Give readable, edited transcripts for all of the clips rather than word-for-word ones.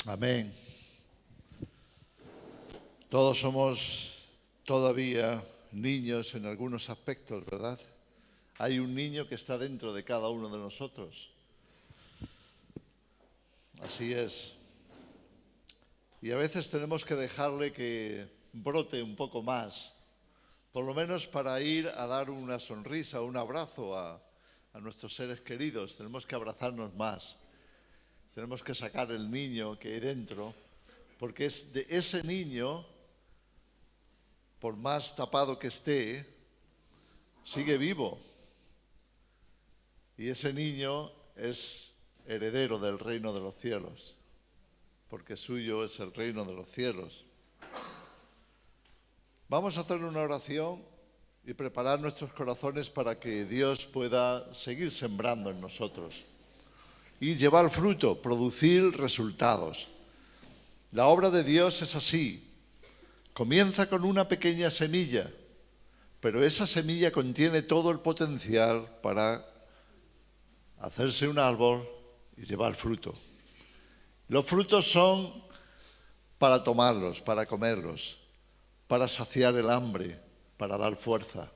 Amén. Todos somos todavía niños en algunos aspectos, ¿verdad? Hay un niño que está dentro de cada uno de nosotros. Así es. Y a veces tenemos que dejarle que brote un poco más, por lo menos para ir a dar una sonrisa, un abrazo a nuestros seres queridos. Tenemos que abrazarnos más. Tenemos que sacar el niño que hay dentro, porque es de ese niño, por más tapado que esté, sigue vivo. Y ese niño es heredero del reino de los cielos, porque suyo es el reino de los cielos. Vamos a hacer una oración y preparar nuestros corazones para que Dios pueda seguir sembrando en nosotros y llevar fruto, producir resultados. La obra de Dios es así. Comienza con una pequeña semilla, pero esa semilla contiene todo el potencial para hacerse un árbol y llevar fruto. Los frutos son para tomarlos, para comerlos, para saciar el hambre, para dar fuerza.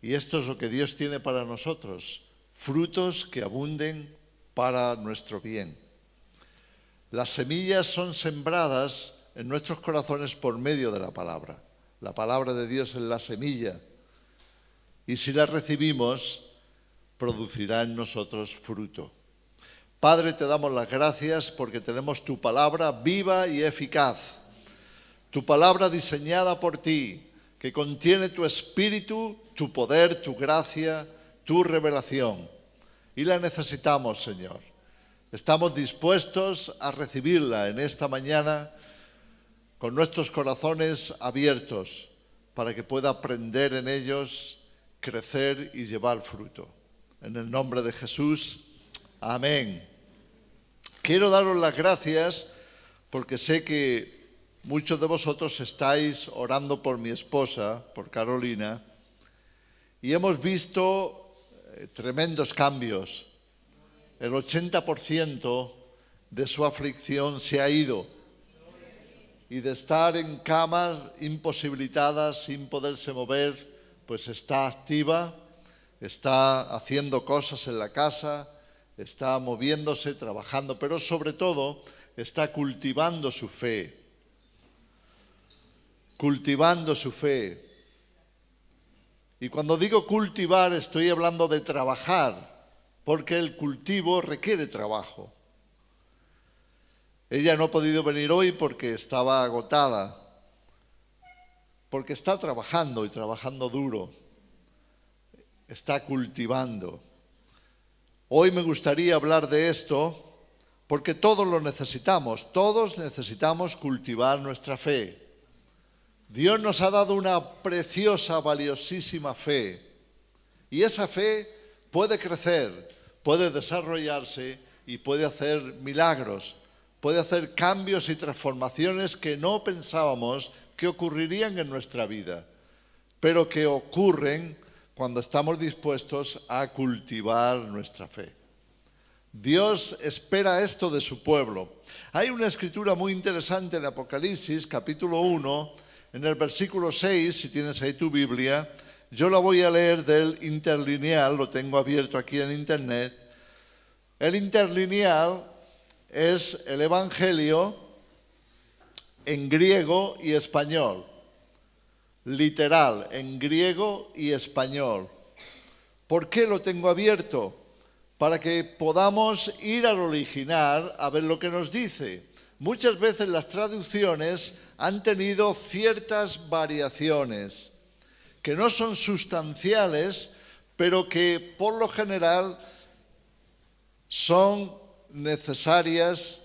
Y esto es lo que Dios tiene para nosotros, frutos que abunden para nuestro bien. Las semillas son sembradas en nuestros corazones por medio de la palabra. La palabra de Dios es la semilla. Y si la recibimos, producirá en nosotros fruto. Padre, te damos las gracias porque tenemos tu palabra viva y eficaz. Tu palabra diseñada por ti, que contiene tu espíritu, tu poder, tu gracia, tu revelación. Y la necesitamos, Señor. Estamos dispuestos a recibirla en esta mañana con nuestros corazones abiertos para que pueda aprender en ellos, crecer y llevar fruto. En el nombre de Jesús, amén. Quiero daros las gracias porque sé que muchos de vosotros estáis orando por mi esposa, por Carolina, y hemos visto tremendos cambios. El 80% de su aflicción se ha ido. Y de estar en camas imposibilitadas, sin poderse mover, pues está activa, está haciendo cosas en la casa, está moviéndose, trabajando, pero sobre todo está cultivando su fe. Cultivando su fe. Y cuando digo cultivar, estoy hablando de trabajar, porque el cultivo requiere trabajo. Ella no ha podido venir hoy porque estaba agotada, porque está trabajando y trabajando duro, está cultivando. Hoy me gustaría hablar de esto porque todos lo necesitamos, todos necesitamos cultivar nuestra fe. Dios nos ha dado una preciosa, valiosísima fe y esa fe puede crecer, puede desarrollarse y puede hacer milagros, puede hacer cambios y transformaciones que no pensábamos que ocurrirían en nuestra vida, pero que ocurren cuando estamos dispuestos a cultivar nuestra fe. Dios espera esto de su pueblo. Hay una escritura muy interesante en Apocalipsis, capítulo 1, en el versículo 6, si tienes ahí tu Biblia, yo la voy a leer del interlineal, lo tengo abierto aquí en internet. El interlineal es el Evangelio en griego y español, literal, en griego y español. ¿Por qué lo tengo abierto? Para que podamos ir al original a ver lo que nos dice. Muchas veces las traducciones han tenido ciertas variaciones que no son sustanciales, pero que por lo general son necesarias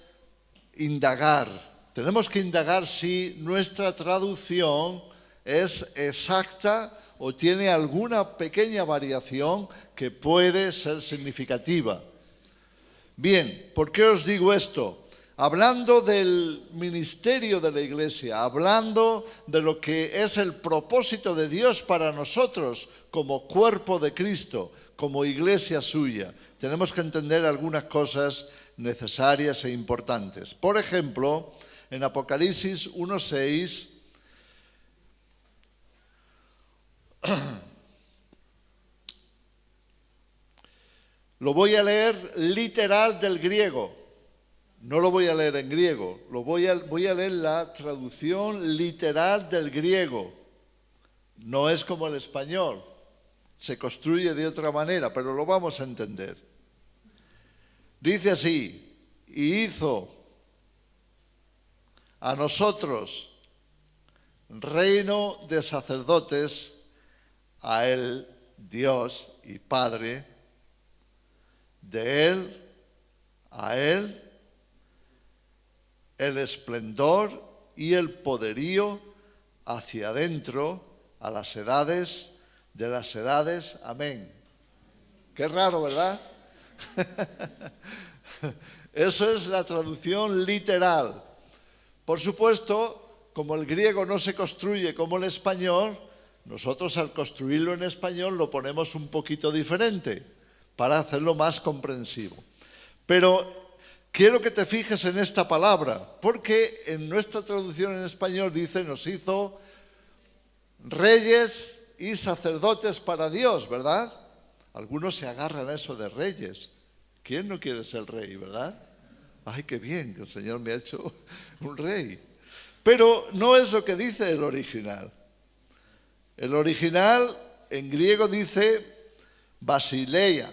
indagar. Tenemos que indagar si nuestra traducción es exacta o tiene alguna pequeña variación que puede ser significativa. Bien, ¿por qué os digo esto? Hablando del ministerio de la Iglesia, hablando de lo que es el propósito de Dios para nosotros como cuerpo de Cristo, como Iglesia suya, tenemos que entender algunas cosas necesarias e importantes. Por ejemplo, en Apocalipsis 1:6, lo voy a leer literal del griego, no lo voy a leer en griego, voy a leer la traducción literal del griego. No es como el español, se construye de otra manera, pero lo vamos a entender. Dice así: y hizo a nosotros reino de sacerdotes, a él Dios y Padre, de él, a él, el esplendor y el poderío hacia adentro, a las edades de las edades. Amén. Qué raro, ¿verdad? Eso es la traducción literal. Por supuesto, como el griego no se construye como el español, nosotros al construirlo en español lo ponemos un poquito diferente para hacerlo más comprensivo. Pero quiero que te fijes en esta palabra, porque en nuestra traducción en español dice: nos hizo reyes y sacerdotes para Dios, ¿verdad? Algunos se agarran a eso de reyes. ¿Quién no quiere ser rey, verdad? Ay, qué bien, que el Señor me ha hecho un rey. Pero no es lo que dice el original. El original en griego dice basileian.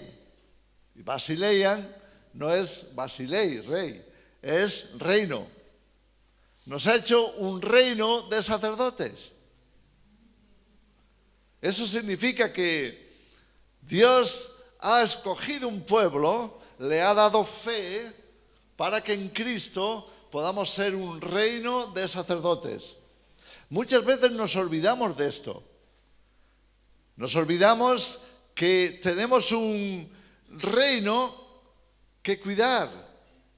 Y basileian no es basilei, rey, es reino. Nos ha hecho un reino de sacerdotes. Eso significa que Dios ha escogido un pueblo, le ha dado fe para que en Cristo podamos ser un reino de sacerdotes. Muchas veces nos olvidamos de esto. Nos olvidamos que tenemos un reino que cuidar,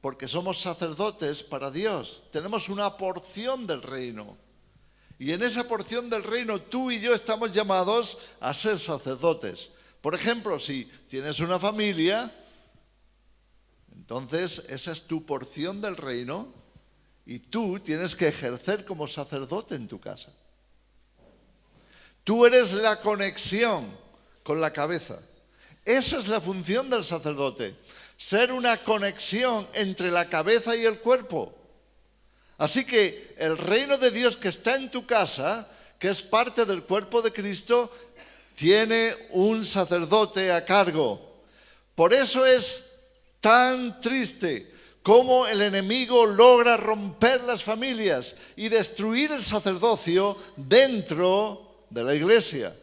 porque somos sacerdotes para Dios. Tenemos una porción del reino. Y en esa porción del reino tú y yo estamos llamados a ser sacerdotes. Por ejemplo, si tienes una familia, entonces esa es tu porción del reino y tú tienes que ejercer como sacerdote en tu casa. Tú eres la conexión con la cabeza. Esa es la función del sacerdote, ser una conexión entre la cabeza y el cuerpo. Así que el reino de Dios que está en tu casa, que es parte del cuerpo de Cristo, tiene un sacerdote a cargo. Por eso es tan triste cómo el enemigo logra romper las familias y destruir el sacerdocio dentro de la iglesia.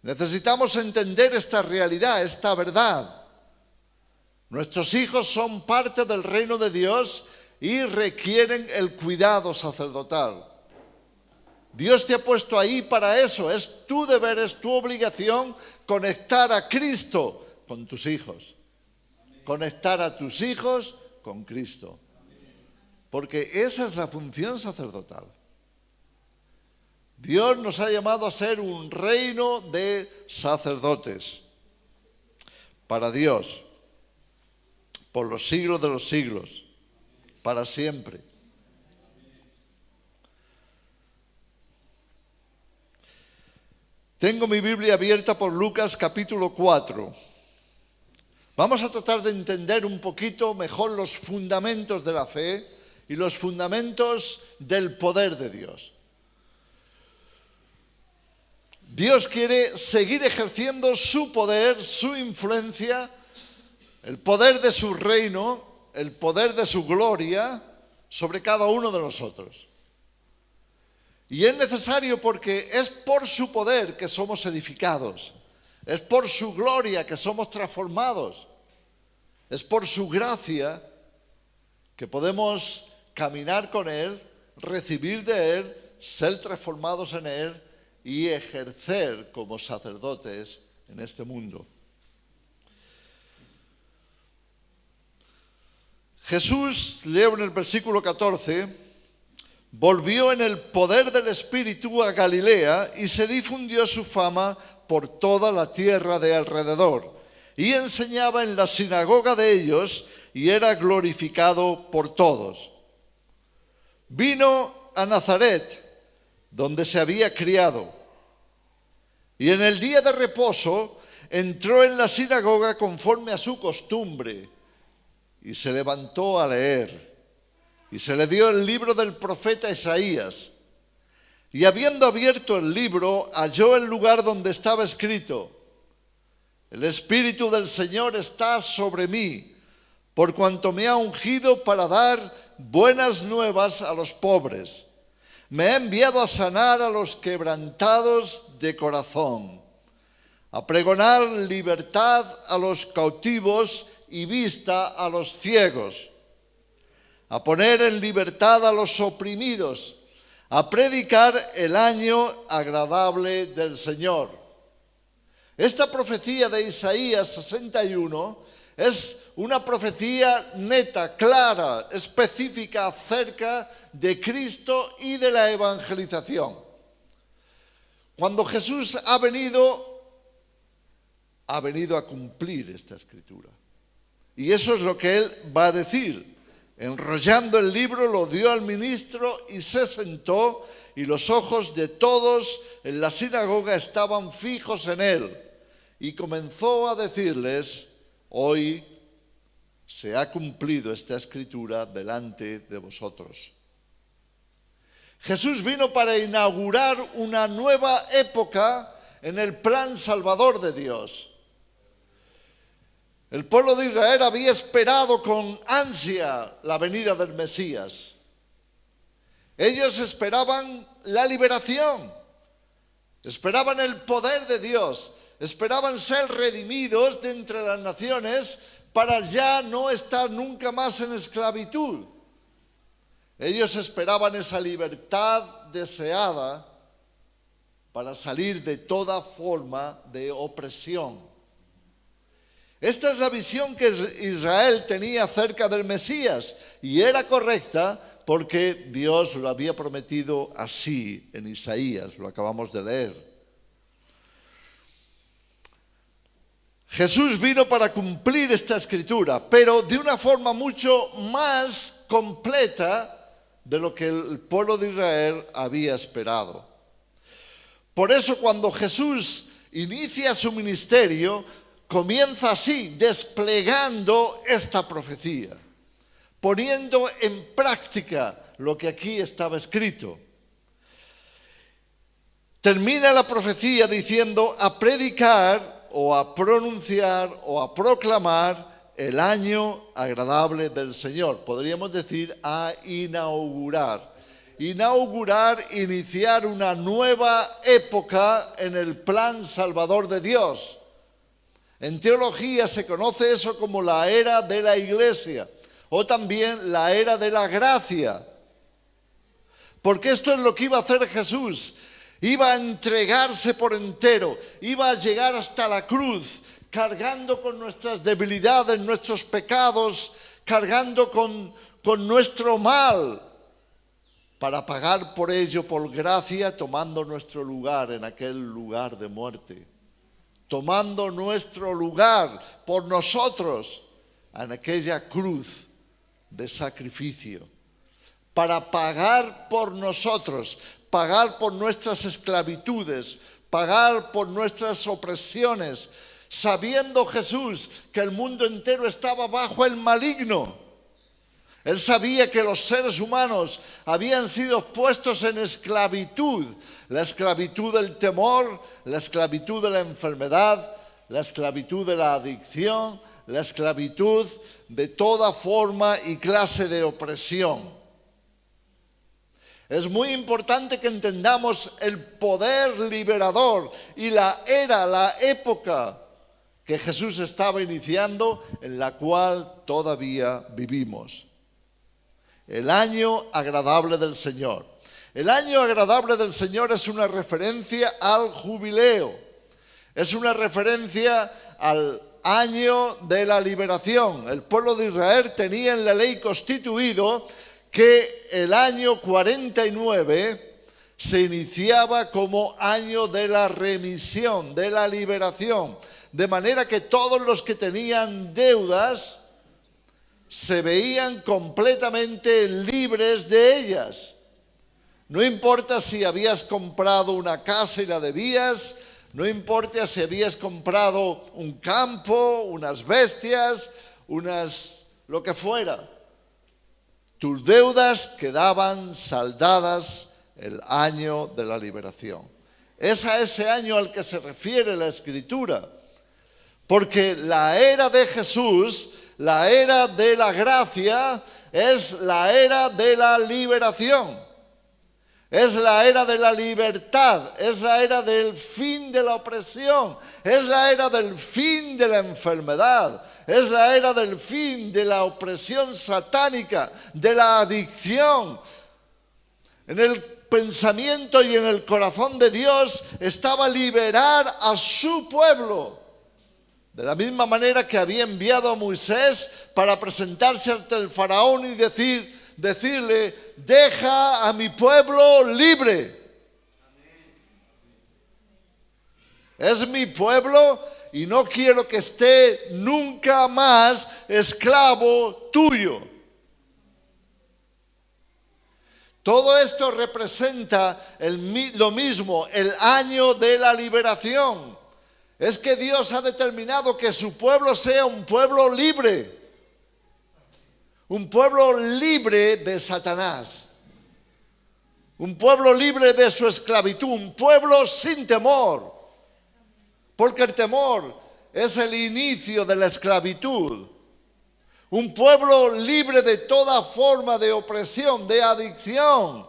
Necesitamos entender esta realidad, esta verdad. Nuestros hijos son parte del reino de Dios y requieren el cuidado sacerdotal. Dios te ha puesto ahí para eso. Es tu deber, es tu obligación conectar a Cristo con tus hijos. Conectar a tus hijos con Cristo. Porque esa es la función sacerdotal. Dios nos ha llamado a ser un reino de sacerdotes para Dios, por los siglos de los siglos, para siempre. Tengo mi Biblia abierta por Lucas capítulo 4. Vamos a tratar de entender un poquito mejor los fundamentos de la fe y los fundamentos del poder de Dios. Dios quiere seguir ejerciendo su poder, su influencia, el poder de su reino, el poder de su gloria sobre cada uno de nosotros. Y es necesario porque es por su poder que somos edificados, es por su gloria que somos transformados, es por su gracia que podemos caminar con Él, recibir de Él, ser transformados en Él y ejercer como sacerdotes en este mundo. Jesús, leo en el versículo 14, volvió en el poder del Espíritu a Galilea y se difundió su fama por toda la tierra de alrededor. y enseñaba en la sinagoga de ellos y era glorificado por todos. Vino a Nazaret, donde se había criado, y en el día de reposo entró en la sinagoga conforme a su costumbre y se levantó a leer. Y se le dio el libro del profeta Isaías. Y habiendo abierto el libro, halló el lugar donde estaba escrito: El Espíritu del Señor está sobre mí, por cuanto me ha ungido para dar buenas nuevas a los pobres. Me ha enviado a sanar a los quebrantados de corazón, a pregonar libertad a los cautivos y vista a los ciegos, a poner en libertad a los oprimidos, a predicar el año agradable del Señor. Esta profecía de Isaías 61 es una profecía neta, clara, específica acerca de Cristo y de la evangelización. Cuando Jesús ha venido a cumplir esta escritura. Y eso es lo que él va a decir. Enrollando el libro, lo dio al ministro y se sentó, y los ojos de todos en la sinagoga estaban fijos en él. Y comenzó a decirles: hoy se ha cumplido esta escritura delante de vosotros. Jesús vino para inaugurar una nueva época en el plan salvador de Dios. El pueblo de Israel había esperado con ansia la venida del Mesías. Ellos esperaban la liberación, esperaban el poder de Dios, esperaban ser redimidos de entre las naciones para ya no estar nunca más en esclavitud. Ellos esperaban esa libertad deseada para salir de toda forma de opresión. Esta es la visión que Israel tenía acerca del Mesías, y era correcta porque Dios lo había prometido así en Isaías, lo acabamos de leer. Jesús vino para cumplir esta escritura, pero de una forma mucho más completa de lo que el pueblo de Israel había esperado. Por eso cuando Jesús inicia su ministerio, comienza así, desplegando esta profecía, poniendo en práctica lo que aquí estaba escrito. Termina la profecía diciendo: a predicar o a pronunciar o a proclamar el año agradable del Señor. Podríamos decir a inaugurar. Inaugurar, iniciar una nueva época en el plan salvador de Dios. En teología se conoce eso como la era de la iglesia o también la era de la gracia. Porque esto es lo que iba a hacer Jesús. Iba a entregarse por entero, iba a llegar hasta la cruz, cargando con nuestras debilidades, nuestros pecados, cargando con nuestro mal, para pagar por ello por gracia, tomando nuestro lugar en aquel lugar de muerte. Tomando nuestro lugar por nosotros en aquella cruz de sacrificio, para pagar por nosotros, pagar por nuestras esclavitudes, pagar por nuestras opresiones, sabiendo Jesús que el mundo entero estaba bajo el maligno. Él sabía que los seres humanos habían sido puestos en esclavitud, la esclavitud del temor, la esclavitud de la enfermedad, la esclavitud de la adicción, la esclavitud de toda forma y clase de opresión. Es muy importante que entendamos el poder liberador y la época que Jesús estaba iniciando, en la cual todavía vivimos. El año agradable del Señor. El año agradable del Señor es una referencia al jubileo. Es una referencia al año de la liberación. El pueblo de Israel tenía en la ley constituido que el año 49 se iniciaba como año de la remisión, de la liberación, de manera que todos los que tenían deudas se veían completamente libres de ellas. No importa si habías comprado una casa y la debías, no importa si habías comprado un campo, unas bestias, lo que fuera. Tus deudas quedaban saldadas el año de la liberación. Es a ese año al que se refiere la Escritura, porque la era de Jesús, la era de la gracia, es la era de la liberación. Es la era de la libertad, es la era del fin de la opresión, es la era del fin de la enfermedad, es la era del fin de la opresión satánica, de la adicción. En el pensamiento y en el corazón de Dios estaba liberar a su pueblo. De la misma manera que había enviado a Moisés para presentarse ante el faraón y decirle, deja a mi pueblo libre. Es mi pueblo y no quiero que esté nunca más esclavo tuyo. Todo esto representa lo mismo, el año de la liberación. Es que Dios ha determinado que su pueblo sea un pueblo libre. Un pueblo libre de Satanás. Un pueblo libre de su esclavitud. Un pueblo sin temor. Porque el temor es el inicio de la esclavitud. Un pueblo libre de toda forma de opresión, de adicción.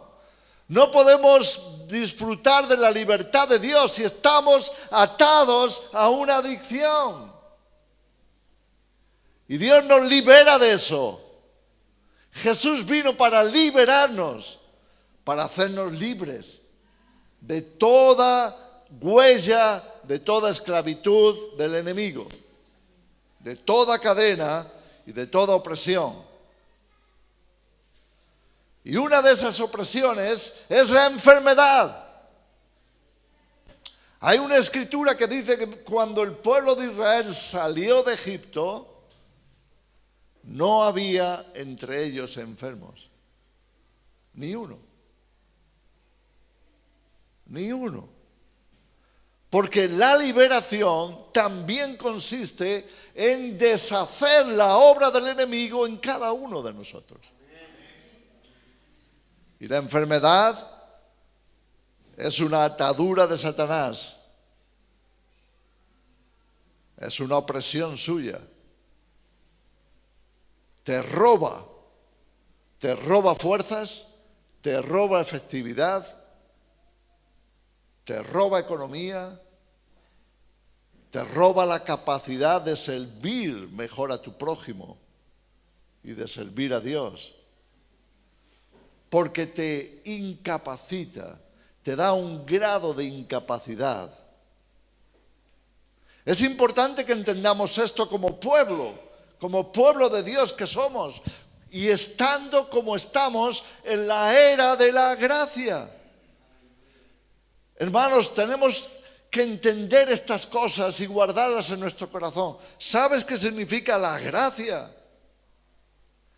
No podemos disfrutar de la libertad de Dios si estamos atados a una adicción. Y Dios nos libera de eso. Jesús vino para liberarnos, para hacernos libres de toda huella, de toda esclavitud del enemigo, de toda cadena y de toda opresión. Y una de esas opresiones es la enfermedad. Hay una escritura que dice que cuando el pueblo de Israel salió de Egipto, no había entre ellos enfermos. Ni uno. Ni uno. Porque la liberación también consiste en deshacer la obra del enemigo en cada uno de nosotros. Y la enfermedad es una atadura de Satanás. Es una opresión suya. Te roba fuerzas, te roba efectividad, te roba economía, te roba la capacidad de servir mejor a tu prójimo y de servir a Dios. Porque te incapacita, te da un grado de incapacidad. Es importante que entendamos esto como pueblo de Dios que somos, y estando como estamos en la era de la gracia. Hermanos, tenemos que entender estas cosas y guardarlas en nuestro corazón. ¿Sabes qué significa la gracia?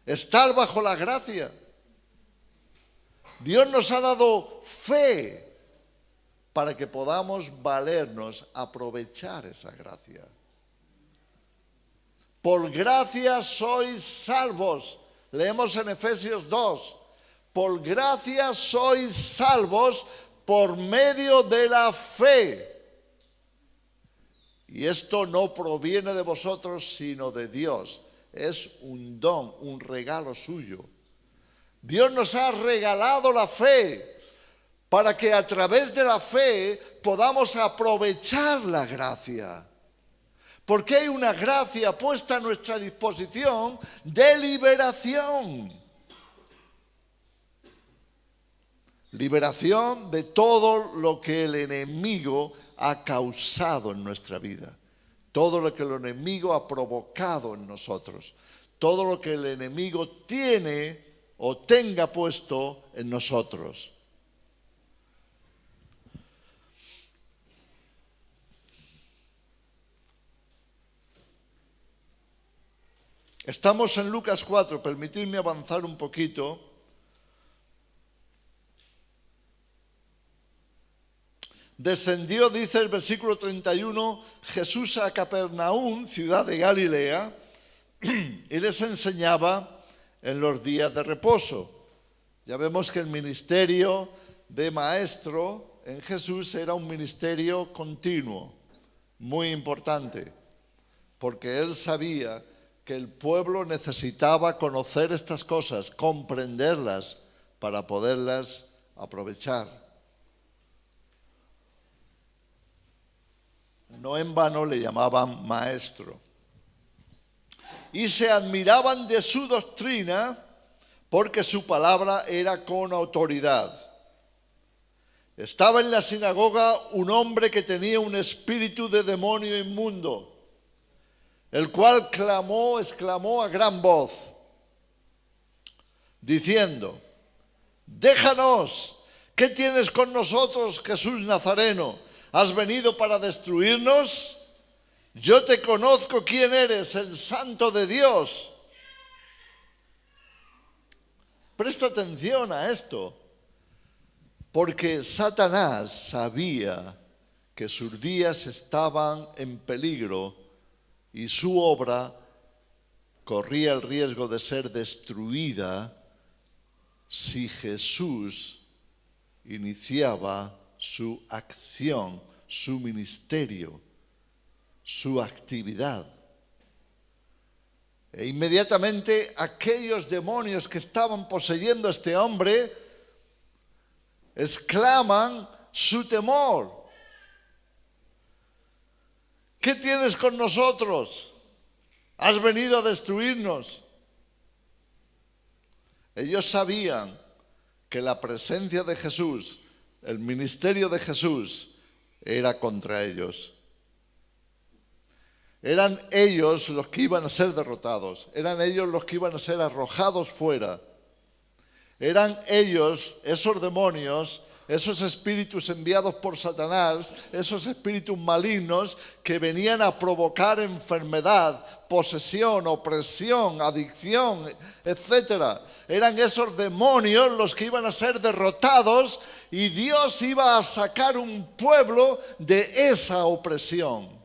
Estar bajo la gracia. Dios nos ha dado fe para que podamos valernos, aprovechar esa gracia. Por gracia sois salvos. Leemos en Efesios 2. Por gracia sois salvos por medio de la fe. Y esto no proviene de vosotros, sino de Dios. Es un don, un regalo suyo. Dios nos ha regalado la fe para que a través de la fe podamos aprovechar la gracia. Porque hay una gracia puesta a nuestra disposición de liberación. Liberación de todo lo que el enemigo ha causado en nuestra vida. Todo lo que el enemigo ha provocado en nosotros. Todo lo que el enemigo tiene o tenga puesto en nosotros. Estamos en Lucas 4, permitidme avanzar un poquito. Descendió, dice el versículo 31, Jesús a Capernaum, ciudad de Galilea, y les enseñaba en los días de reposo. Ya vemos que el ministerio de maestro en Jesús era un ministerio continuo, muy importante, porque él sabía que el pueblo necesitaba conocer estas cosas, comprenderlas para poderlas aprovechar. No en vano le llamaban maestro. Y se admiraban de su doctrina porque su palabra era con autoridad. Estaba en la sinagoga un hombre que tenía un espíritu de demonio inmundo, el cual exclamó a gran voz, diciendo: déjanos, ¿qué tienes con nosotros, Jesús Nazareno? ¿Has venido para destruirnos? Yo te conozco quién eres, el Santo de Dios. Presta atención a esto, porque Satanás sabía que sus días estaban en peligro y su obra corría el riesgo de ser destruida si Jesús iniciaba su acción, su ministerio, su actividad. E inmediatamente aquellos demonios que estaban poseyendo a este hombre exclaman su temor. ¿Qué tienes con nosotros? ¿Has venido a destruirnos? Ellos sabían que la presencia de Jesús, el ministerio de Jesús, era contra ellos. Eran ellos los que iban a ser derrotados, eran ellos los que iban a ser arrojados fuera. Eran ellos, esos demonios, esos espíritus enviados por Satanás, esos espíritus malignos que venían a provocar enfermedad, posesión, opresión, adicción, etc. Eran esos demonios los que iban a ser derrotados y Dios iba a sacar un pueblo de esa opresión.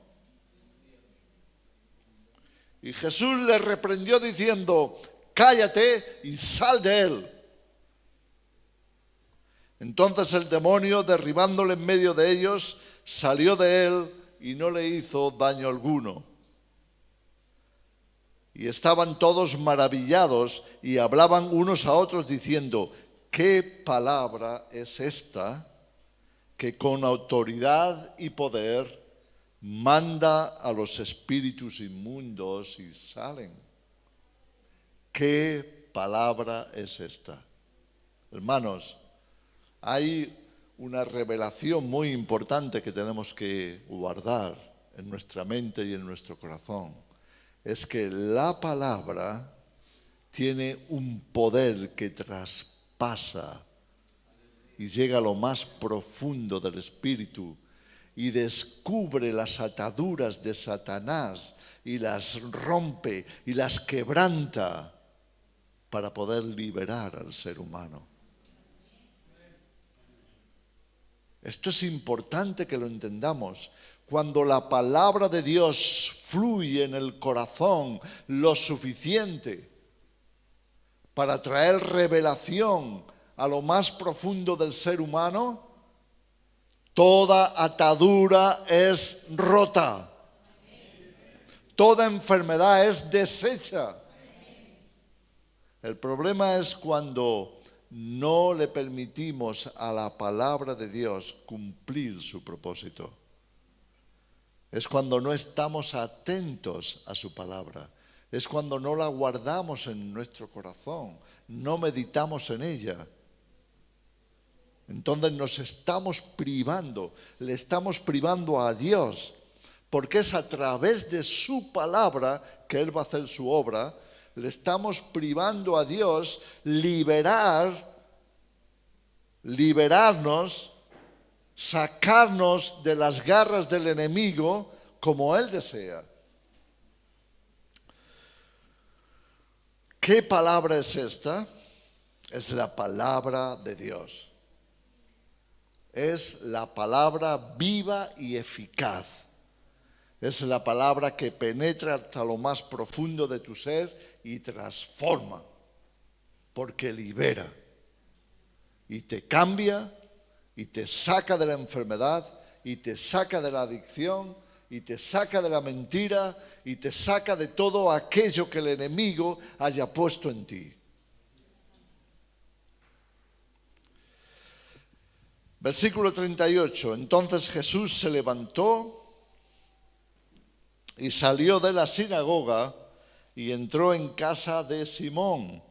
Y Jesús les reprendió diciendo: cállate y sal de él. Entonces el demonio, derribándole en medio de ellos, salió de él y no le hizo daño alguno. Y estaban todos maravillados y hablaban unos a otros diciendo: ¿qué palabra es esta que con autoridad y poder manda a los espíritus inmundos y salen? ¿Qué palabra es esta? Hermanos, hay una revelación muy importante que tenemos que guardar en nuestra mente y en nuestro corazón. Es que la palabra tiene un poder que traspasa y llega a lo más profundo del espíritu y descubre las ataduras de Satanás y las rompe y las quebranta para poder liberar al ser humano. Esto es importante que lo entendamos. Cuando la palabra de Dios fluye en el corazón lo suficiente para traer revelación a lo más profundo del ser humano, toda atadura es rota. Toda enfermedad es deshecha. El problema es cuando no le permitimos a la palabra de Dios cumplir su propósito. Es cuando no estamos atentos a su palabra. Es cuando no la guardamos en nuestro corazón, no meditamos en ella. Entonces nos estamos privando, le estamos privando a Dios, porque es a través de su palabra que Él va a hacer su obra. Le estamos privando a Dios liberarnos, sacarnos de las garras del enemigo como Él desea. ¿Qué palabra es esta? Es la palabra de Dios. Es la palabra viva y eficaz. Es la palabra que penetra hasta lo más profundo de tu ser y transforma, porque libera y te cambia y te saca de la enfermedad y te saca de la adicción y te saca de la mentira y te saca de todo aquello que el enemigo haya puesto en ti. Versículo 38. Entonces Jesús se levantó y salió de la sinagoga y entró en casa de Simón.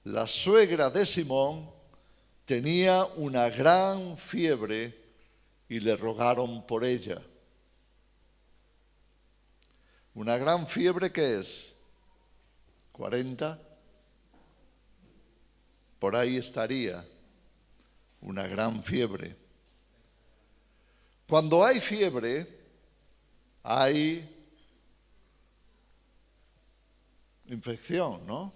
La suegra de Simón tenía una gran fiebre y le rogaron por ella. ¿Una gran fiebre qué es? 40. Por ahí estaría. Una gran fiebre. Cuando hay fiebre, hay infección, ¿no?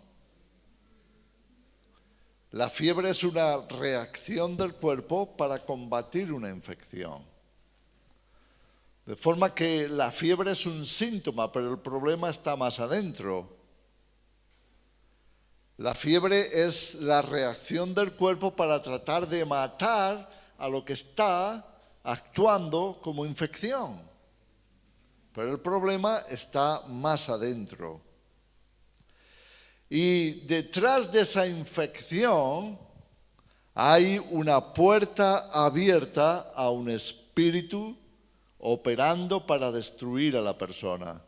La fiebre es una reacción del cuerpo para combatir una infección. De forma que la fiebre es un síntoma, pero el problema está más adentro. La fiebre es la reacción del cuerpo para tratar de matar a lo que está actuando como infección. Pero el problema está más adentro. Y detrás de esa infección hay una puerta abierta a un espíritu operando para destruir a la persona.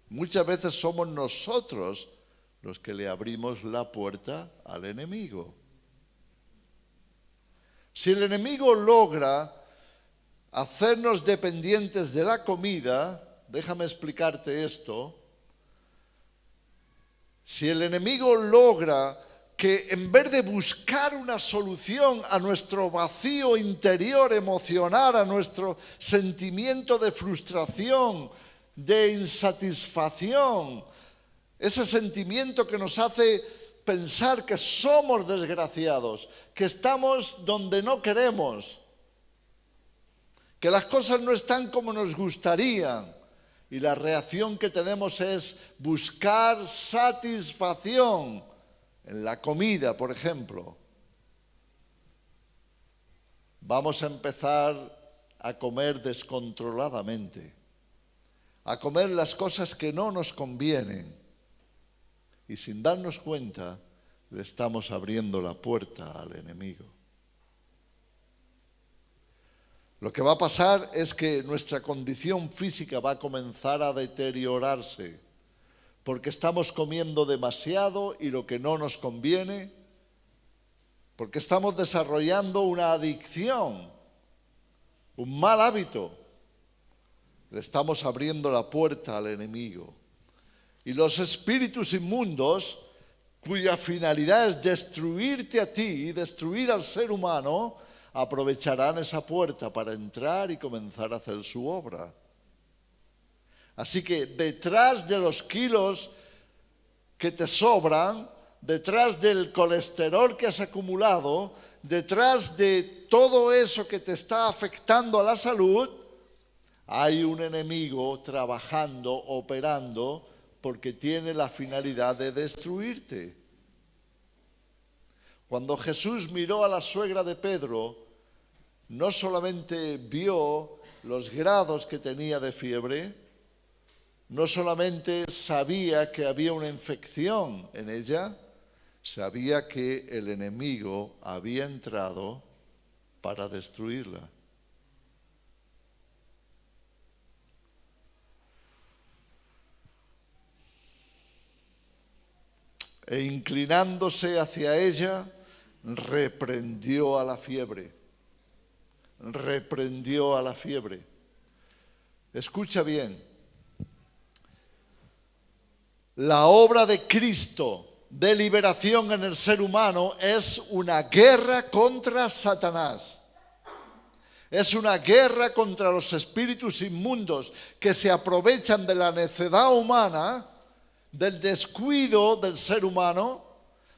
Muchas veces somos nosotros los que le abrimos la puerta al enemigo. Si el enemigo logra hacernos dependientes de la comida, déjame explicarte esto, si el enemigo logra que en vez de buscar una solución a nuestro vacío interior emocional, a nuestro sentimiento de frustración, de insatisfacción, ese sentimiento que nos hace pensar que somos desgraciados, que estamos donde no queremos, que las cosas no están como nos gustarían, y la reacción que tenemos es buscar satisfacción en la comida, por ejemplo. Vamos a empezar a comer descontroladamente, a comer las cosas que no nos convienen, y sin darnos cuenta le estamos abriendo la puerta al enemigo. Lo que va a pasar es que nuestra condición física va a comenzar a deteriorarse porque estamos comiendo demasiado y lo que no nos conviene, porque estamos desarrollando una adicción, un mal hábito. Le estamos abriendo la puerta al enemigo. Y los espíritus inmundos, cuya finalidad es destruirte a ti y destruir al ser humano, aprovecharán esa puerta para entrar y comenzar a hacer su obra. Así que detrás de los kilos que te sobran, detrás del colesterol que has acumulado, detrás de todo eso que te está afectando a la salud, hay un enemigo trabajando, operando, porque tiene la finalidad de destruirte. Cuando Jesús miró a la suegra de Pedro, no solamente vio los grados que tenía de fiebre, no solamente sabía que había una infección en ella, sabía que el enemigo había entrado para destruirla. E inclinándose hacia ella, reprendió a la fiebre. Reprendió a la fiebre. Escucha bien. La obra de Cristo de liberación en el ser humano es una guerra contra Satanás. Es una guerra contra los espíritus inmundos que se aprovechan de la necedad humana del descuido del ser humano,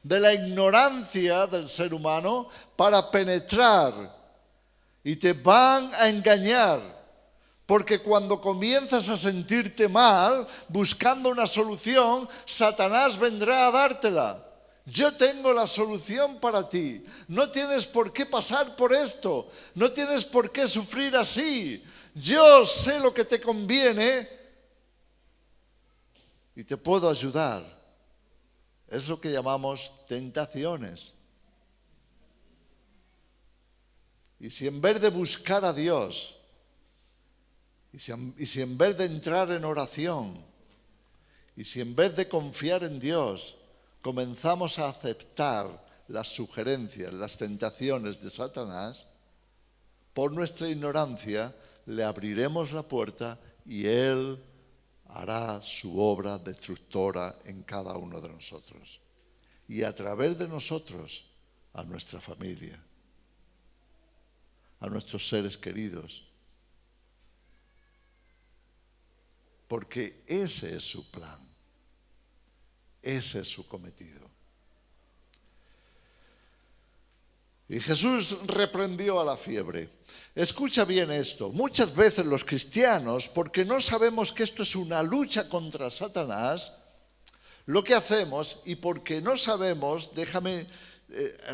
de la ignorancia del ser humano, para penetrar. Y te van a engañar. Porque cuando comienzas a sentirte mal, buscando una solución, Satanás vendrá a dártela. Yo tengo la solución para ti. No tienes por qué pasar por esto. No tienes por qué sufrir así. Yo sé lo que te conviene y te puedo ayudar. Es lo que llamamos tentaciones. Y si en vez de buscar a Dios, y si en vez de entrar en oración, y si en vez de confiar en Dios, comenzamos a aceptar las sugerencias, las tentaciones de Satanás, por nuestra ignorancia le abriremos la puerta y él hará su obra destructora en cada uno de nosotros. Y a través de nosotros, a nuestra familia, a nuestros seres queridos. Porque ese es su plan. Ese es su cometido. Y Jesús reprendió a la fiebre. Escucha bien esto. Muchas veces los cristianos, porque no sabemos que esto es una lucha contra Satanás, lo que hacemos, y porque no sabemos, déjame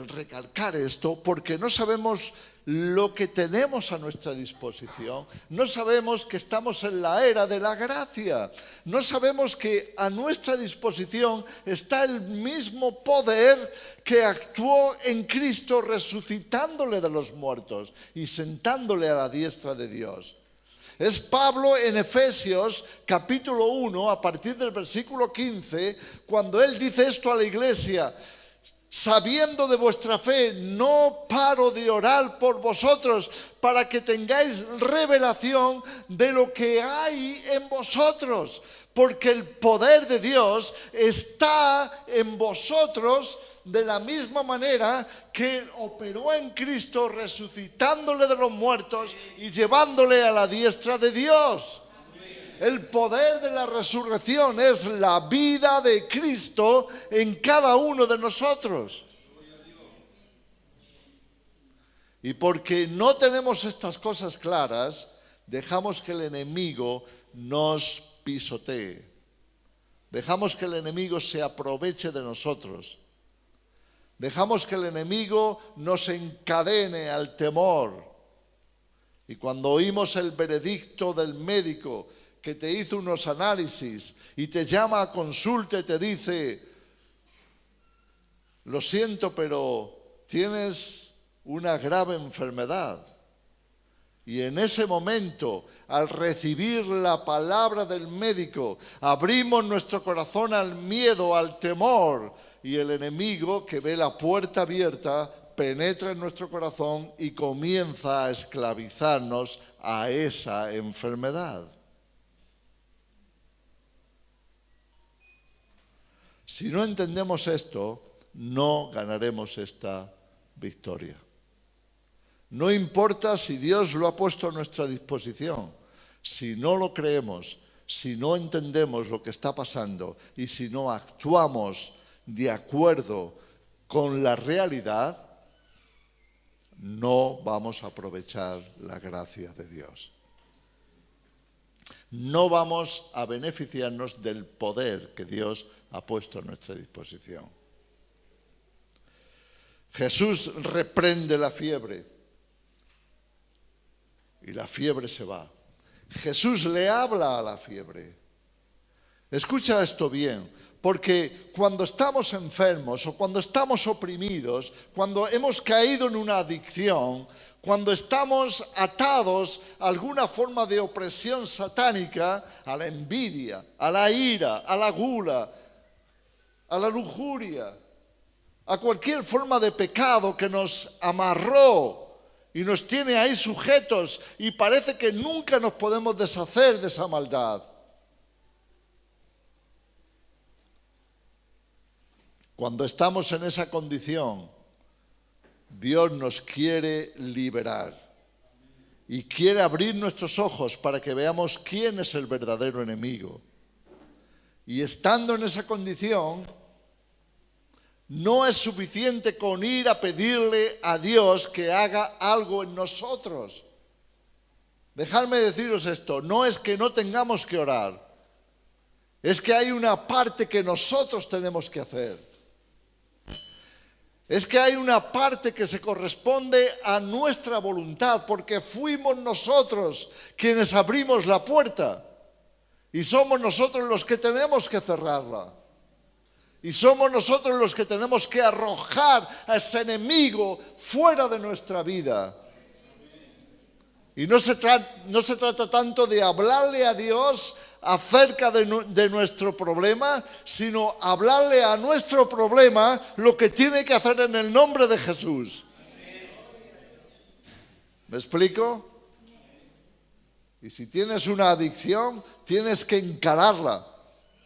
recalcar esto, porque no sabemos lo que tenemos a nuestra disposición, no sabemos que estamos en la era de la gracia, no sabemos que a nuestra disposición está el mismo poder que actuó en Cristo resucitándole de los muertos y sentándole a la diestra de Dios. Es Pablo en Efesios capítulo 1, a partir del versículo 15, cuando él dice esto a la iglesia: sabiendo de vuestra fe, no paro de orar por vosotros para que tengáis revelación de lo que hay en vosotros, porque el poder de Dios está en vosotros de la misma manera que operó en Cristo resucitándole de los muertos y llevándole a la diestra de Dios. El poder de la resurrección es la vida de Cristo en cada uno de nosotros. Y porque no tenemos estas cosas claras, dejamos que el enemigo nos pisotee. Dejamos que el enemigo se aproveche de nosotros. Dejamos que el enemigo nos encadene al temor. Y cuando oímos el veredicto del médico que te hizo unos análisis y te llama a consulta y te dice: lo siento, pero tienes una grave enfermedad. Y en ese momento, al recibir la palabra del médico, abrimos nuestro corazón al miedo, al temor, y el enemigo, que ve la puerta abierta, penetra en nuestro corazón y comienza a esclavizarnos a esa enfermedad. Si no entendemos esto, no ganaremos esta victoria. No importa si Dios lo ha puesto a nuestra disposición. Si no lo creemos, si no entendemos lo que está pasando y si no actuamos de acuerdo con la realidad, no vamos a aprovechar la gracia de Dios. No vamos a beneficiarnos del poder que Dios ha puesto a nuestra disposición. Jesús reprende la fiebre y la fiebre se va. Jesús le habla a la fiebre. Escucha esto bien, porque cuando estamos enfermos o cuando estamos oprimidos, cuando hemos caído en una adicción, cuando estamos atados a alguna forma de opresión satánica, a la envidia, a la ira, a la gula, a la lujuria, a cualquier forma de pecado que nos amarró y nos tiene ahí sujetos y parece que nunca nos podemos deshacer de esa maldad. Cuando estamos en esa condición, Dios nos quiere liberar y quiere abrir nuestros ojos para que veamos quién es el verdadero enemigo. Y estando en esa condición, no es suficiente con ir a pedirle a Dios que haga algo en nosotros. Dejadme deciros esto, no es que no tengamos que orar, es que hay una parte que nosotros tenemos que hacer. Es que hay una parte que se corresponde a nuestra voluntad, porque fuimos nosotros quienes abrimos la puerta y somos nosotros los que tenemos que cerrarla. Y somos nosotros los que tenemos que arrojar a ese enemigo fuera de nuestra vida. Y no se trata tanto de hablarle a Dios acerca de nuestro problema, sino hablarle a nuestro problema lo que tiene que hacer en el nombre de Jesús. ¿Me explico? Y si tienes una adicción, tienes que encararla.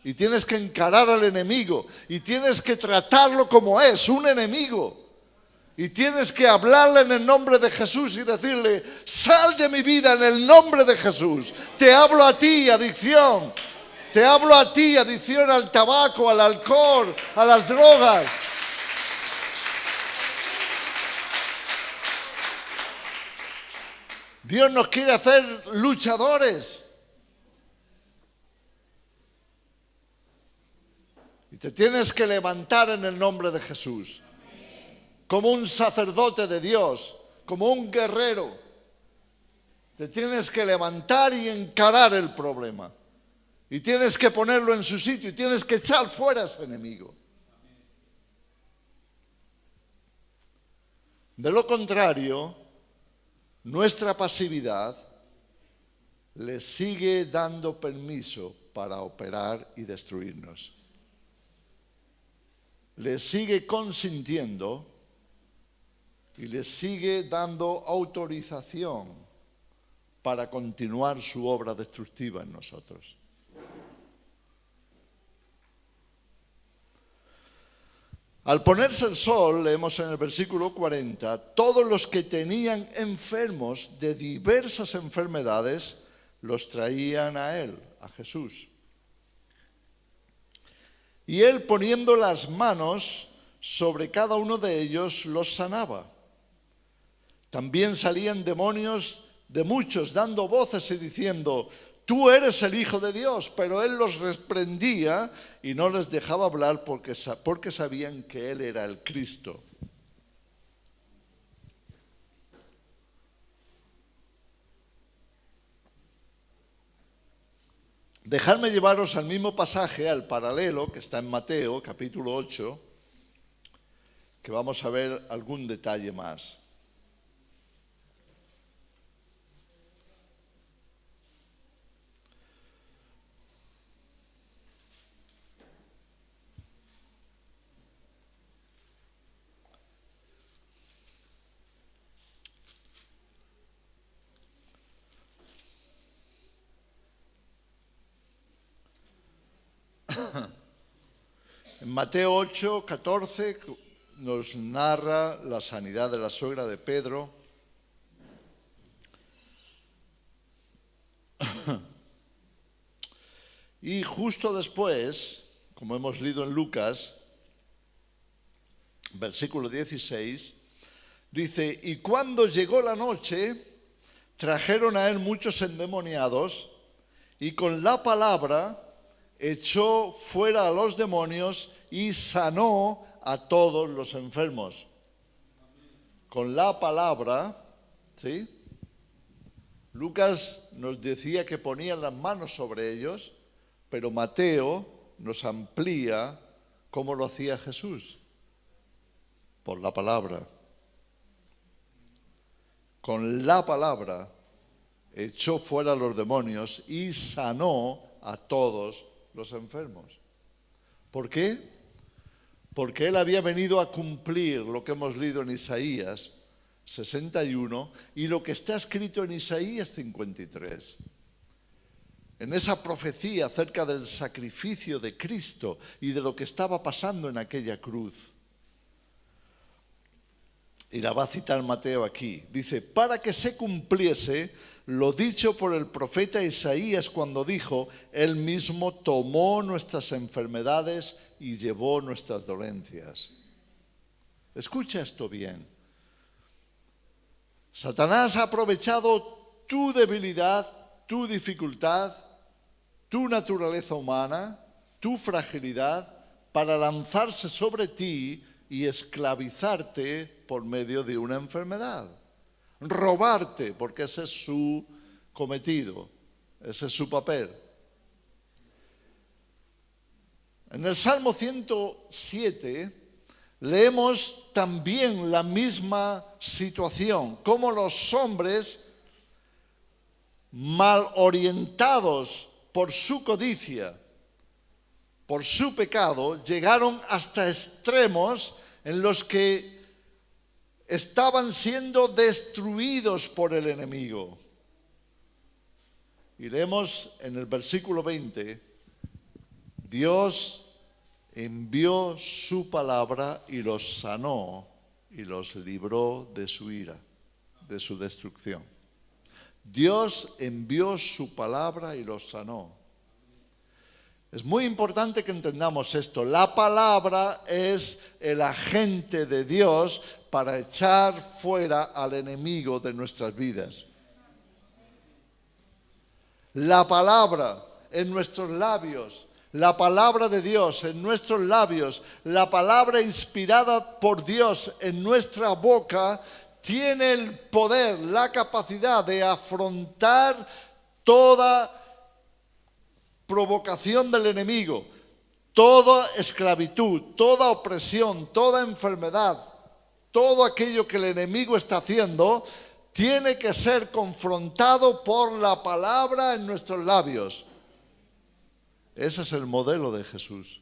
Y tienes que encarar al enemigo. Y tienes que tratarlo como es, un enemigo. Y tienes que hablarle en el nombre de Jesús y decirle, sal de mi vida en el nombre de Jesús. Te hablo a ti, adicción. Te hablo a ti, adicción al tabaco, al alcohol, a las drogas. Dios nos quiere hacer luchadores. Y te tienes que levantar en el nombre de Jesús. Como un sacerdote de Dios, como un guerrero. Te tienes que levantar y encarar el problema. Y tienes que ponerlo en su sitio y tienes que echar fuera a ese enemigo. De lo contrario, nuestra pasividad le sigue dando permiso para operar y destruirnos. Le sigue consintiendo y le sigue dando autorización para continuar su obra destructiva en nosotros. Al ponerse el sol, leemos en el versículo 40, todos los que tenían enfermos de diversas enfermedades los traían a él, a Jesús. Y él, poniendo las manos sobre cada uno de ellos, los sanaba. También salían demonios de muchos, dando voces y diciendo, tú eres el Hijo de Dios. Pero él los reprendía y no les dejaba hablar porque sabían que él era el Cristo. Dejadme llevaros al mismo pasaje, al paralelo que está en Mateo, capítulo 8, que vamos a ver algún detalle más. En Mateo 8, 14 nos narra la sanidad de la suegra de Pedro. Y justo después, como hemos leído en Lucas, versículo 16, dice, y cuando llegó la noche, trajeron a él muchos endemoniados, y con la palabra echó fuera a los demonios y sanó a todos los enfermos. Con la palabra, ¿sí? Lucas nos decía que ponían las manos sobre ellos, pero Mateo nos amplía cómo lo hacía Jesús. Por la palabra. Con la palabra echó fuera a los demonios y sanó a todos los enfermos. ¿Por qué? Porque él había venido a cumplir lo que hemos leído en Isaías 61 y lo que está escrito en Isaías 53. En esa profecía acerca del sacrificio de Cristo y de lo que estaba pasando en aquella cruz. Y la va a citar Mateo aquí. Dice, para que se cumpliese lo dicho por el profeta Isaías cuando dijo, Él mismo tomó nuestras enfermedades y llevó nuestras dolencias. Escucha esto bien. Satanás ha aprovechado tu debilidad, tu dificultad, tu naturaleza humana, tu fragilidad, para lanzarse sobre ti y esclavizarte por medio de una enfermedad. Robarte, porque ese es su cometido, ese es su papel. En el Salmo 107 leemos también la misma situación, cómo los hombres mal orientados por su codicia, por su pecado, llegaron hasta extremos en los que estaban siendo destruidos por el enemigo. Y leemos en el versículo 20, Dios envió su palabra y los sanó y los libró de su ira, de su destrucción. Dios envió su palabra y los sanó. Es muy importante que entendamos esto. La palabra es el agente de Dios para echar fuera al enemigo de nuestras vidas. La palabra en nuestros labios, la palabra de Dios en nuestros labios, la palabra inspirada por Dios en nuestra boca, tiene el poder, la capacidad de afrontar toda provocación del enemigo, toda esclavitud, toda opresión, toda enfermedad, todo aquello que el enemigo está haciendo, tiene que ser confrontado por la palabra en nuestros labios. Ese es el modelo de Jesús.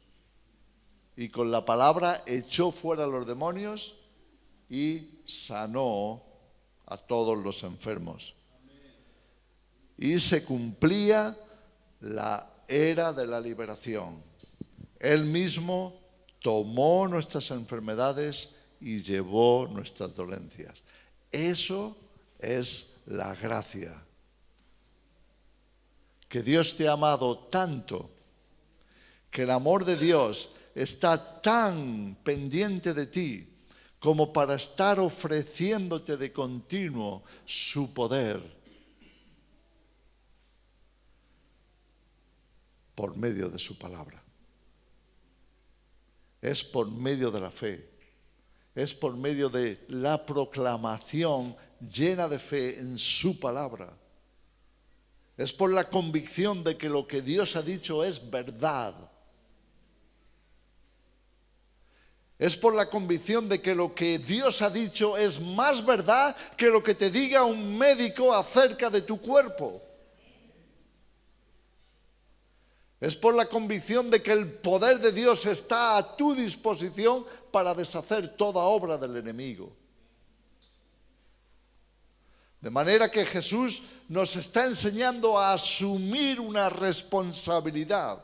Y con la palabra echó fuera a los demonios y sanó a todos los enfermos. Y se cumplía la era de la liberación. Él mismo tomó nuestras enfermedades y llevó nuestras dolencias. Eso es la gracia. Que Dios te ha amado tanto, que el amor de Dios está tan pendiente de ti como para estar ofreciéndote de continuo su poder por medio de su palabra. Es por medio de la fe, es por medio de la proclamación llena de fe en su palabra. Es por la convicción de que lo que Dios ha dicho es verdad. Es por la convicción de que lo que Dios ha dicho es más verdad que lo que te diga un médico acerca de tu cuerpo. Es por la convicción de que el poder de Dios está a tu disposición para deshacer toda obra del enemigo. De manera que Jesús nos está enseñando a asumir una responsabilidad,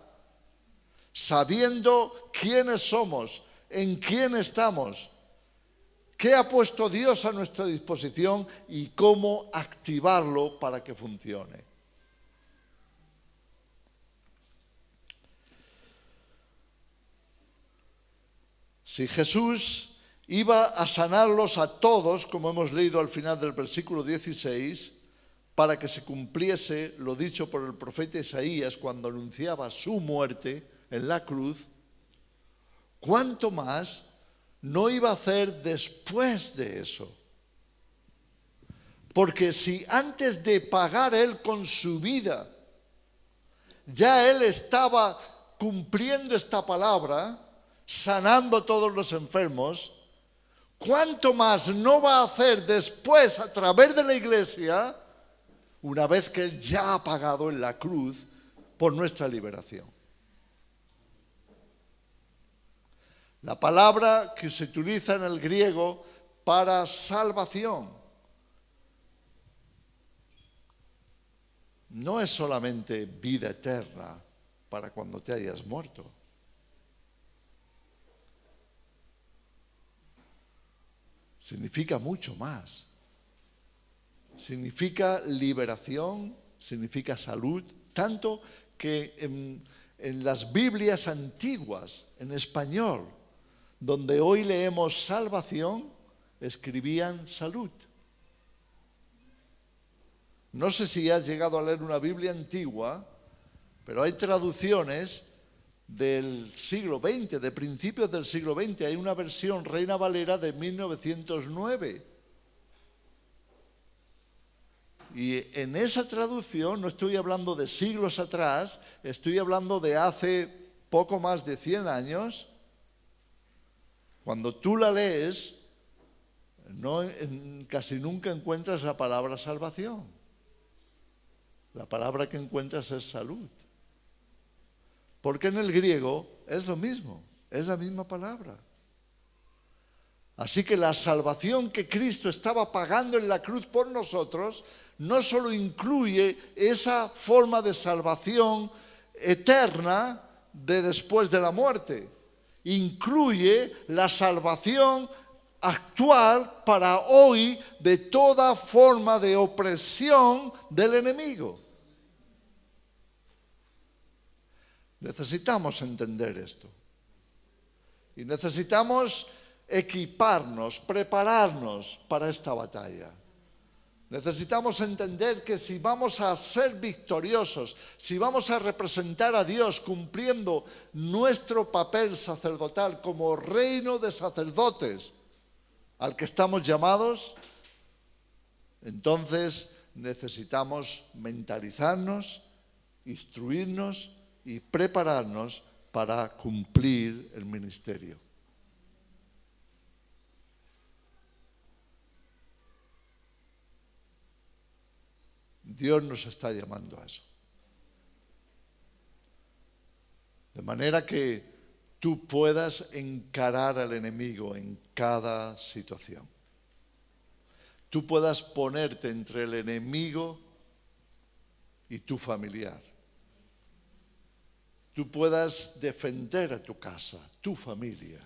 sabiendo quiénes somos, en quién estamos, qué ha puesto Dios a nuestra disposición y cómo activarlo para que funcione. Si Jesús iba a sanarlos a todos, como hemos leído al final del versículo 16, para que se cumpliese lo dicho por el profeta Isaías cuando anunciaba su muerte en la cruz, ¿cuánto más no iba a hacer después de eso? Porque si antes de pagar Él con su vida, ya Él estaba cumpliendo esta palabra, sanando a todos los enfermos, ¿cuánto más no va a hacer después a través de la iglesia, una vez que Él ya ha pagado en la cruz por nuestra liberación? La palabra que se utiliza en el griego para salvación no es solamente vida eterna para cuando te hayas muerto. significa mucho más. Significa liberación, significa salud, tanto que en las Biblias antiguas, en español, donde hoy leemos salvación, escribían salud. No sé si has llegado a leer una Biblia antigua, pero hay traducciones del siglo XX, de principios del siglo XX. Hay una versión Reina Valera de 1909. Y en esa traducción, no estoy hablando de siglos atrás, estoy hablando de hace poco más de 100 años. Cuando tú la lees, casi nunca encuentras la palabra salvación. La palabra que encuentras es salud. Porque en el griego es lo mismo, es la misma palabra. Así que la salvación que Cristo estaba pagando en la cruz por nosotros no solo incluye esa forma de salvación eterna de después de la muerte, incluye la salvación actual para hoy de toda forma de opresión del enemigo. Necesitamos entender esto. Y necesitamos equiparnos, prepararnos para esta batalla. Necesitamos entender que si vamos a ser victoriosos, si vamos a representar a Dios cumpliendo nuestro papel sacerdotal como reino de sacerdotes al que estamos llamados, entonces necesitamos mentalizarnos, instruirnos y prepararnos para cumplir el ministerio. Dios nos está llamando a eso. De manera que tú puedas encarar al enemigo en cada situación. Tú puedas ponerte entre el enemigo y tu familiar. Tú puedas defender a tu casa, tu familia.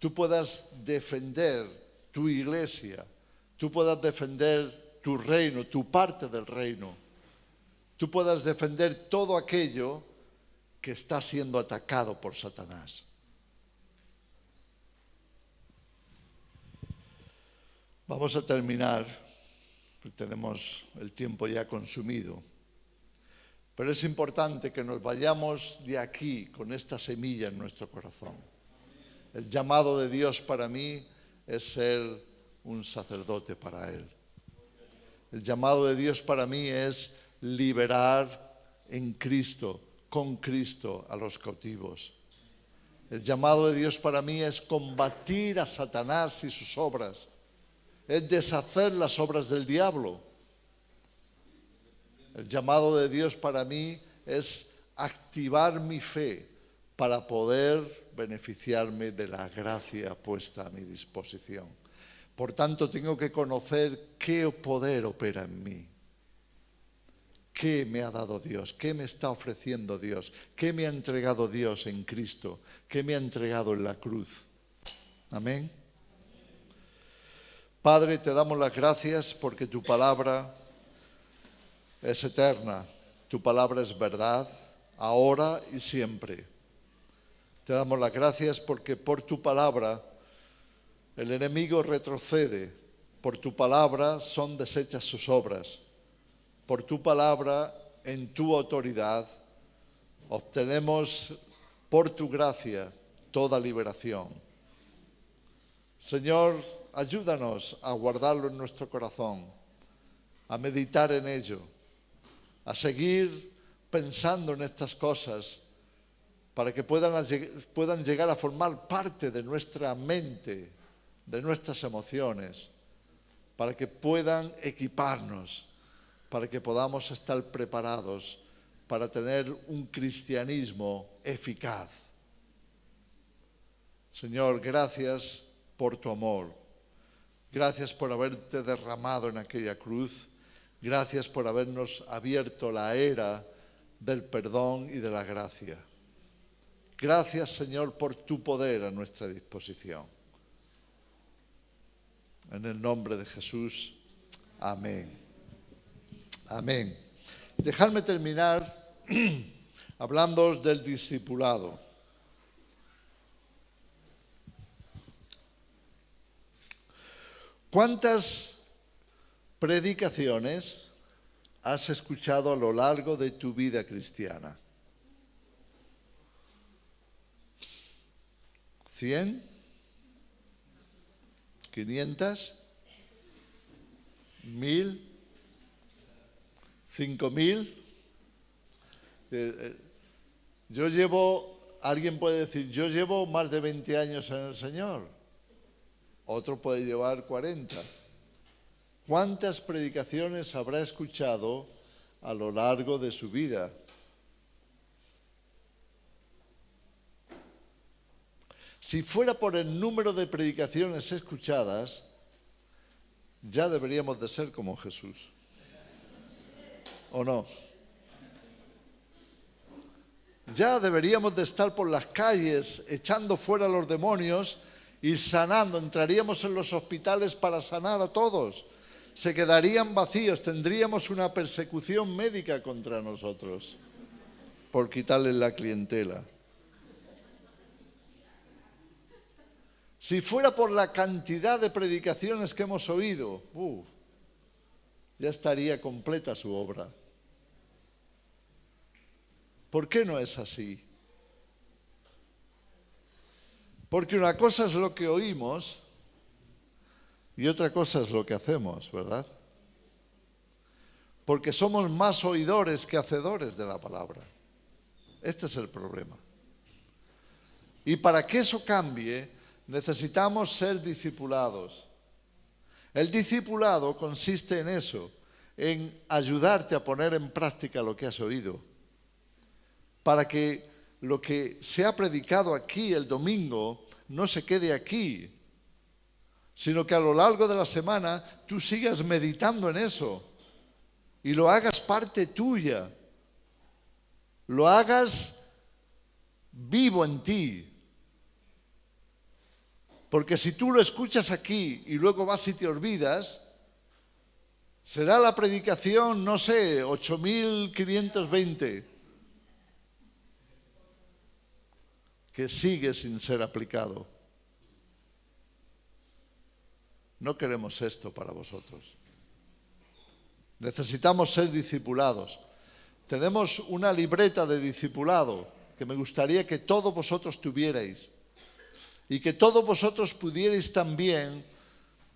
Tú puedas defender tu iglesia. Tú puedas defender tu reino, tu parte del reino. Tú puedas defender todo aquello que está siendo atacado por Satanás. Vamos a terminar, porque tenemos el tiempo ya consumido. Pero es importante que nos vayamos de aquí con esta semilla en nuestro corazón. El llamado de Dios para mí es ser un sacerdote para Él. El llamado de Dios para mí es liberar en Cristo, con Cristo, a los cautivos. El llamado de Dios para mí es combatir a Satanás y sus obras. Es deshacer las obras del diablo. El llamado de Dios para mí es activar mi fe para poder beneficiarme de la gracia puesta a mi disposición. Por tanto, tengo que conocer qué poder opera en mí. ¿Qué me ha dado Dios? ¿Qué me está ofreciendo Dios? ¿Qué me ha entregado Dios en Cristo? ¿Qué me ha entregado en la cruz? Amén. Padre, te damos las gracias porque tu palabra es eterna. Tu palabra es verdad, ahora y siempre. Te damos las gracias porque por tu palabra el enemigo retrocede. Por tu palabra son deshechas sus obras. Por tu palabra, en tu autoridad, obtenemos por tu gracia toda liberación. Señor, ayúdanos a guardarlo en nuestro corazón, a meditar en ello, a seguir pensando en estas cosas para que puedan llegar a formar parte de nuestra mente, de nuestras emociones, para que puedan equiparnos, para que podamos estar preparados para tener un cristianismo eficaz. Señor, gracias por tu amor. Gracias por haberte derramado en aquella cruz. Gracias por habernos abierto la era del perdón y de la gracia. Gracias, Señor, por tu poder a nuestra disposición. En el nombre de Jesús. Amén. Amén. Dejadme terminar hablándoos del discipulado. ¿Cuántas predicaciones has escuchado a lo largo de tu vida cristiana? ¿100? ¿500? ¿1000? ¿5000? Alguien puede decir, yo llevo más de 20 años en el Señor. Otro puede llevar 40. ¿Cuántas predicaciones habrá escuchado a lo largo de su vida? Si fuera por el número de predicaciones escuchadas, ya deberíamos de ser como Jesús. ¿O no? Ya deberíamos de estar por las calles echando fuera a los demonios y sanando. Entraríamos en los hospitales para sanar a todos. Se quedarían vacíos, tendríamos una persecución médica contra nosotros por quitarles la clientela. Si fuera por la cantidad de predicaciones que hemos oído, ya estaría completa su obra. ¿Por qué no es así? Porque una cosa es lo que oímos y otra cosa es lo que hacemos, ¿verdad? Porque somos más oidores que hacedores de la palabra. Este es el problema. Y para que eso cambie, necesitamos ser discipulados. El discipulado consiste en eso, en ayudarte a poner en práctica lo que has oído, para que lo que se ha predicado aquí el domingo no se quede aquí, sino que a lo largo de la semana tú sigas meditando en eso y lo hagas parte tuya, lo hagas vivo en ti. Porque si tú lo escuchas aquí y luego vas y te olvidas, será la predicación, no sé, 8.520, que sigue sin ser aplicado. No queremos esto para vosotros. Necesitamos ser discipulados. Tenemos una libreta de discipulado que me gustaría que todos vosotros tuvierais y que todos vosotros pudierais también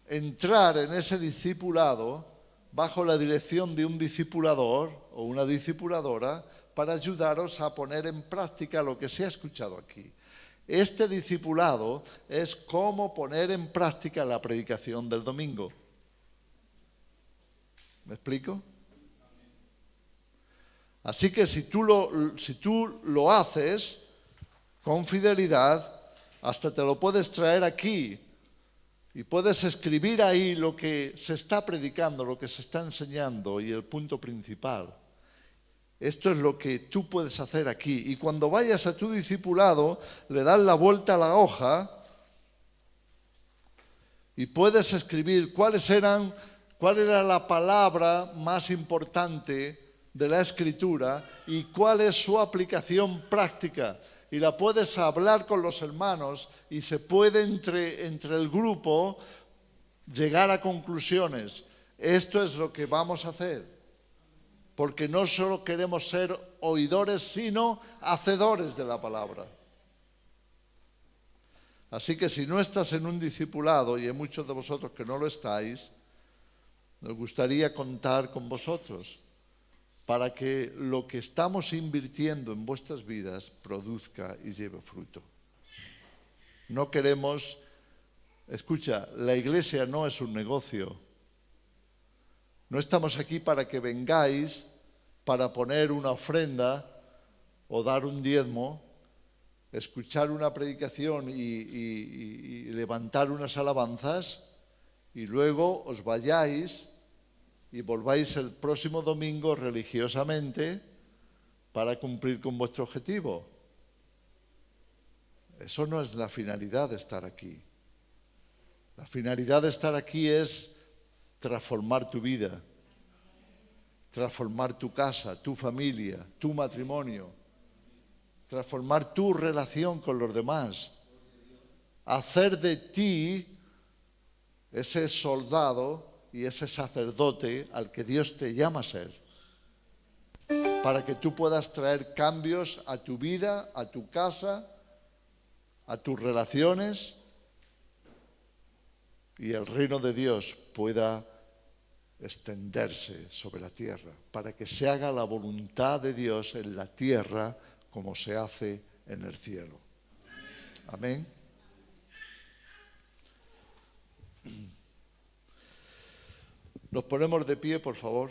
entrar en ese discipulado bajo la dirección de un discipulador o una discipuladora para ayudaros a poner en práctica lo que se ha escuchado aquí. Este discipulado es cómo poner en práctica la predicación del domingo. ¿Me explico? Así que si tú lo haces con fidelidad, hasta te lo puedes traer aquí y puedes escribir ahí lo que se está predicando, lo que se está enseñando y el punto principal. Esto es lo que tú puedes hacer aquí. Y cuando vayas a tu discipulado, le das la vuelta a la hoja y puedes escribir cuál era la palabra más importante de la Escritura y cuál es su aplicación práctica. Y la puedes hablar con los hermanos y se puede entre el grupo llegar a conclusiones. Esto es lo que vamos a hacer. Porque no solo queremos ser oidores, sino hacedores de la palabra. Así que si no estás en un discipulado, y hay muchos de vosotros que no lo estáis, nos gustaría contar con vosotros para que lo que estamos invirtiendo en vuestras vidas produzca y lleve fruto. No queremos, escucha, la iglesia no es un negocio. No estamos aquí para que vengáis para poner una ofrenda o dar un diezmo, escuchar una predicación y levantar unas alabanzas y luego os vayáis y volváis el próximo domingo religiosamente para cumplir con vuestro objetivo. Eso no es la finalidad de estar aquí. La finalidad de estar aquí es transformar tu vida, transformar tu casa, tu familia, tu matrimonio, transformar tu relación con los demás, hacer de ti ese soldado y ese sacerdote al que Dios te llama a ser, para que tú puedas traer cambios a tu vida, a tu casa, a tus relaciones, y el reino de Dios pueda extenderse sobre la tierra, para que se haga la voluntad de Dios en la tierra como se hace en el cielo. Amén. Nos ponemos de pie, por favor.